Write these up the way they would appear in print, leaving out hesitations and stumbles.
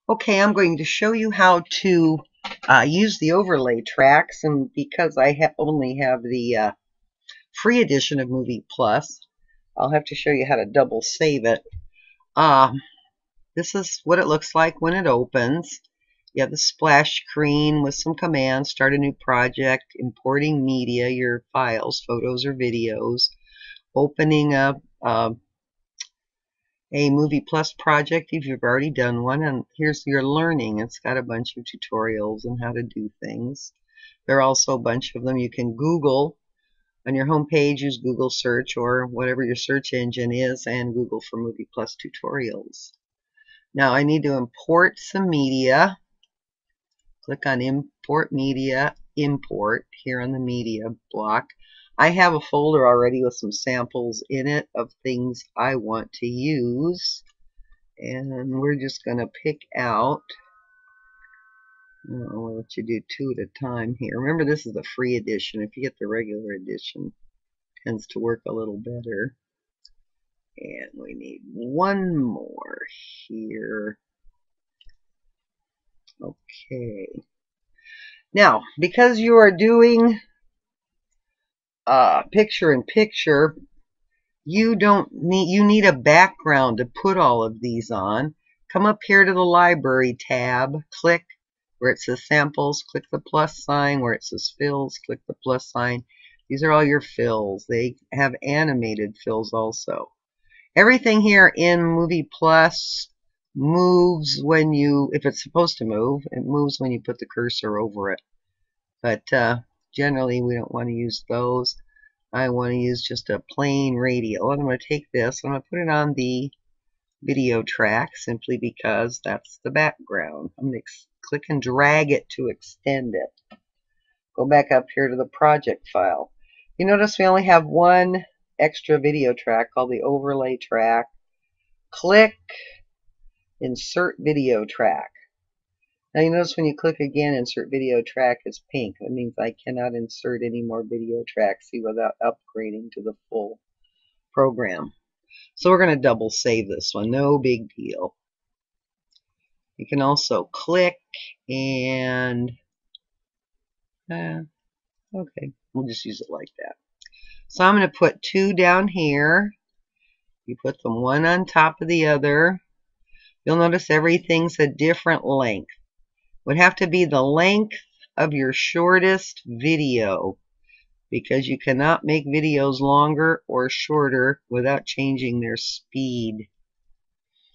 Okay, I'm going to show you how to use the overlay tracks, and because I only have the free edition of Movie Plus, I'll have to show you how to double save it. This is what it looks like when it opens. You have the splash screen with some commands: start a new project, importing media, your files, photos or videos, opening up a Movie Plus project if you've already done one, and here's your learning. It's got a bunch of tutorials on how to do things. There are also a bunch of them you can Google. On your home page, use Google search or whatever your search engine is, and Google for Movie Plus tutorials. Now I need to import some media. Click on Import Media, Import here on the media block. I have a folder already with some samples in it of things I want to use, and we're just going to pick out, I'll let you do two at a time here. Remember, this is the free edition. If you get the regular edition, it tends to work a little better. And we need one more here. Okay. Now, because you are doing picture-in-picture, you need a background to put all of these on. Come up here to the Library tab, click where it says Samples, click the plus sign. Where it says Fills, click the plus sign. These are all your fills. They have animated fills also. Everything here in Movie Plus moves when if it's supposed to move, it moves when you put the cursor over it. But generally we don't want to use those. I want to use just a plain radial. And I'm going to take this, I'm going to put it on the video track simply because that's the background. I'm going to click and drag it to extend it. Go back up here to the project file. You notice we only have one extra video track called the overlay track. Click Insert Video Track. Now you notice when you click again, Insert Video Track is pink. That means I cannot insert any more video tracks without upgrading to the full program. So we're going to double save this one. No big deal. You can also click and okay, we'll just use it like that. So I'm going to put two down here. You put them one on top of the other. You'll notice everything's a different length. Would have to be the length of your shortest video, because you cannot make videos longer or shorter without changing their speed.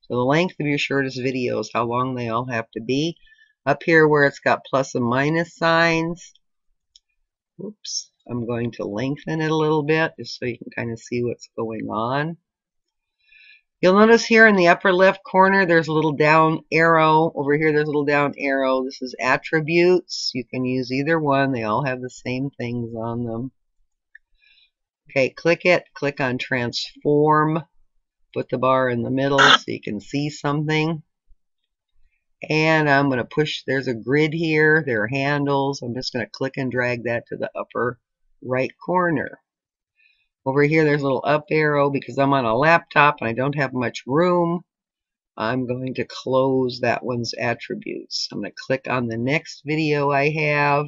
So the length of your shortest video is how long they all have to be. Up here where it's got plus and minus signs, oops, I'm going to lengthen it a little bit just so you can kind of see what's going on. You'll notice here in the upper left corner there's a little down arrow. Over here there's a little down arrow. This is attributes. You can use either one. They all have the same things on them. Okay, click it. Click on transform. Put the bar in the middle so you can see something. And I'm going to push, there's a grid here. There are handles. I'm just going to click and drag that to the upper right corner. Over here there's a little up arrow. Because I'm on a laptop and I don't have much room, I'm going to close that one's attributes. I'm going to click on the next video I have.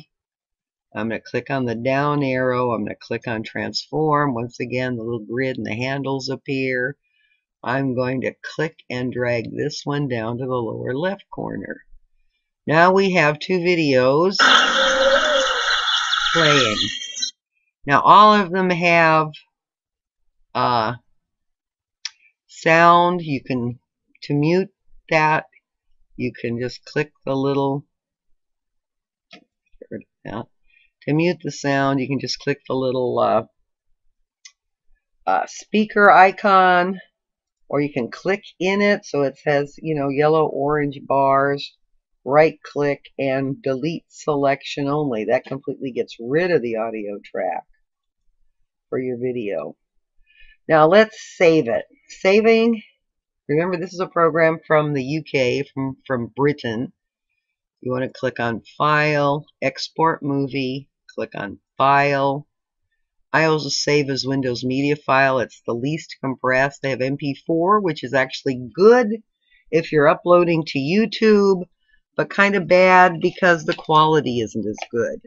I'm going to click on the down arrow. I'm going to click on transform. Once again, the little grid and the handles appear. I'm going to click and drag this one down to the lower left corner. Now we have two videos playing. Now all of them have sound. You can, to mute that, you can just click the little, to mute the sound, you can just click the little speaker icon, or you can click in it so it says, yellow orange bars. Right click and delete selection only. That completely gets rid of the audio track for your video. Now let's save it. Saving, remember this is a program from the UK, from Britain. You want to click on File, Export Movie, click on File. I also save as Windows Media File. It's the least compressed. They have MP4, which is actually good if you're uploading to YouTube, but kind of bad because the quality isn't as good.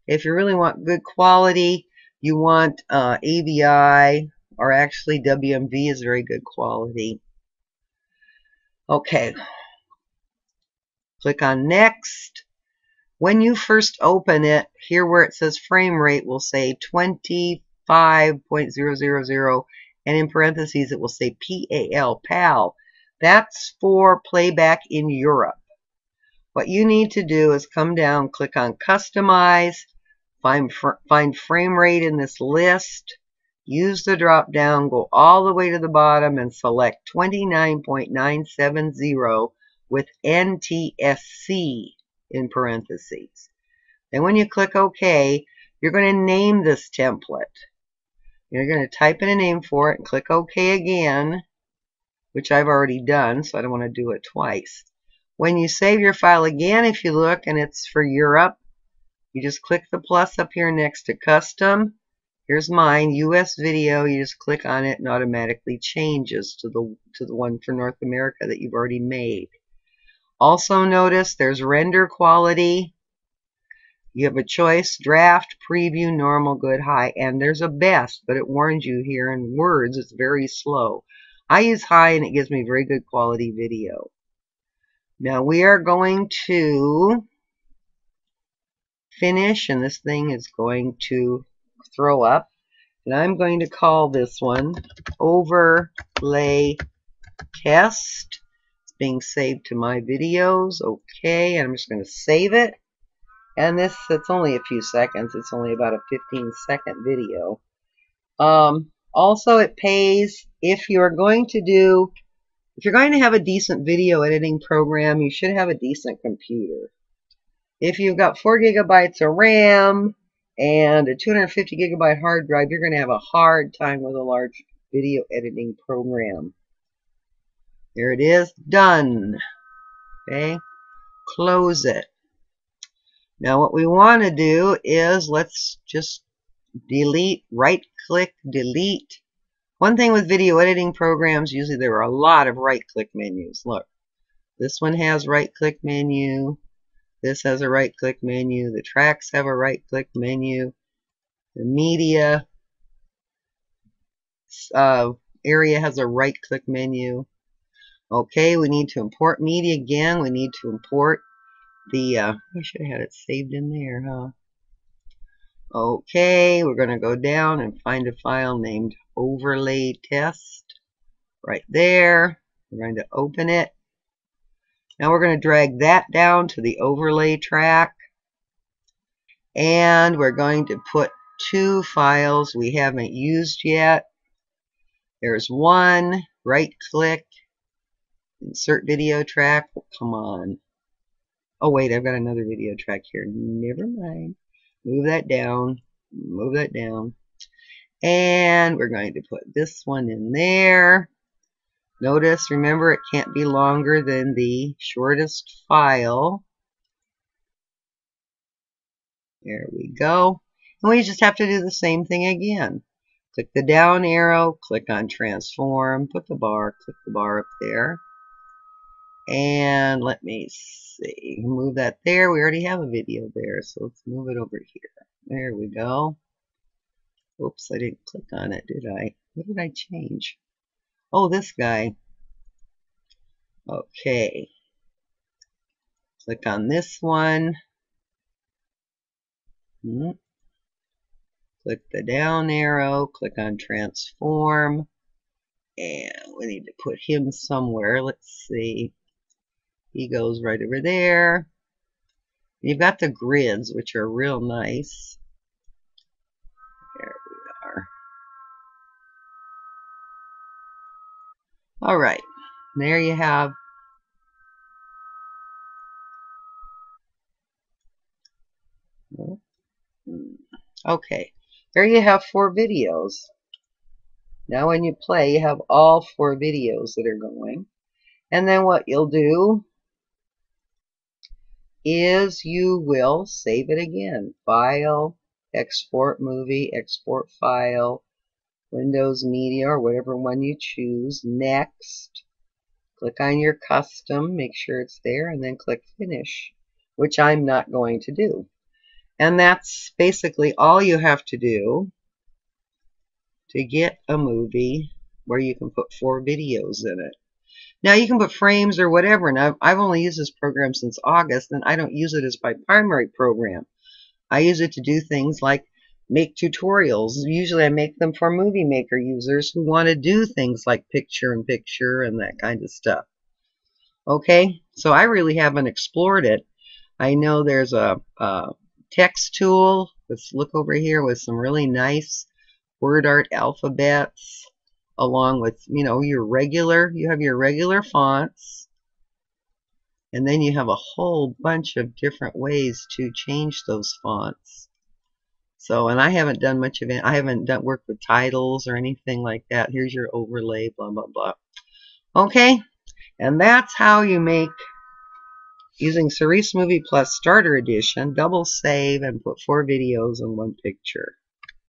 If you really want good quality, you want AVI, or actually WMV is very good quality. Okay, click on Next. When you first open it, here where it says frame rate will say 25.000, and in parentheses it will say PAL, PAL. That's for playback in Europe. What you need to do is come down, click on Customize, find frame rate in this list, use the drop down, go all the way to the bottom and select 29.970 with NTSC in parentheses. Then when you click OK, you're going to name this template. You're going to type in a name for it and click OK again, which I've already done, so I don't want to do it twice. When you save your file again, if you look and it's for Europe, you just click the plus up here next to Custom. Here's mine, US Video. You just click on it and automatically changes to the one for North America that you've already made. Also notice there's render quality. You have a choice, draft, preview, normal, good, high, and there's a best, but it warns you here in words it's very slow. I use high and it gives me very good quality video. Now we are going to finish, and this thing is going to throw up. And I'm going to call this one Overlay Test. It's being saved to my videos. Okay, and I'm just going to save it. And it's only a few seconds. It's only about a 15-second video. Also, it pays if you're going to have a decent video editing program, you should have a decent computer. If you've got 4 gigabytes of RAM and a 250 gigabyte hard drive, you're going to have a hard time with a large video editing program. There it is, done. Okay, close it. Now what we want to do is let's just delete, right click, delete. One thing with video editing programs, usually there are a lot of right click menus. Look, this one has right click menu. This has a right click menu. The tracks have a right click menu. The media area has a right click menu. Okay, we need to import media again. We need to import the, I should have had it saved in there, huh? Okay, we're going to go down and find a file named Overlay Test. Right there. We're going to open it. Now we're going to drag that down to the overlay track. And we're going to put 2 files we haven't used yet. There's one, right click, insert video track. Oh, come on. Oh wait, I've got another video track here. Never mind. Move that down. Move that down. And we're going to put this one in there. Notice, remember, it can't be longer than the shortest file. There we go. And we just have to do the same thing again. Click the down arrow, click on transform, click the bar up there. And let me see, move that there. We already have a video there, so let's move it over here. There we go. Oops, I didn't click on it, did I? What did I change? Oh, this guy. Okay. Click on this one. Click the down arrow, click on transform, and we need to put him somewhere. Let's see. He goes right over there. You've got the grids, which are real nice. There we are. All right, there you have. Okay, there you have 4 videos. Now when you play, you have all 4 videos that are going. And then what you'll do is you will save it again. File, export movie, export file, Windows Media, or whatever one you choose. Next. Click on your custom, make sure it's there, and then click finish, which I'm not going to do. And that's basically all you have to do to get a movie where you can put 4 videos in it. Now you can put frames or whatever, and I've only used this program since August, and I don't use it as my primary program. I use it to do things like make tutorials. Usually I make them for Movie Maker users who want to do things like picture-in-picture and that kind of stuff. Okay, so I really haven't explored it. I know there's a text tool. Let's look over here with some really nice word art alphabets, along with, you have your regular fonts, and then you have a whole bunch of different ways to change those fonts. So, and I haven't done much of it. I haven't worked with titles or anything like that. Here's your overlay, blah, blah, blah. Okay, and that's how you make, using Cerise Movie Plus Starter Edition, double save and put 4 videos in 1 picture.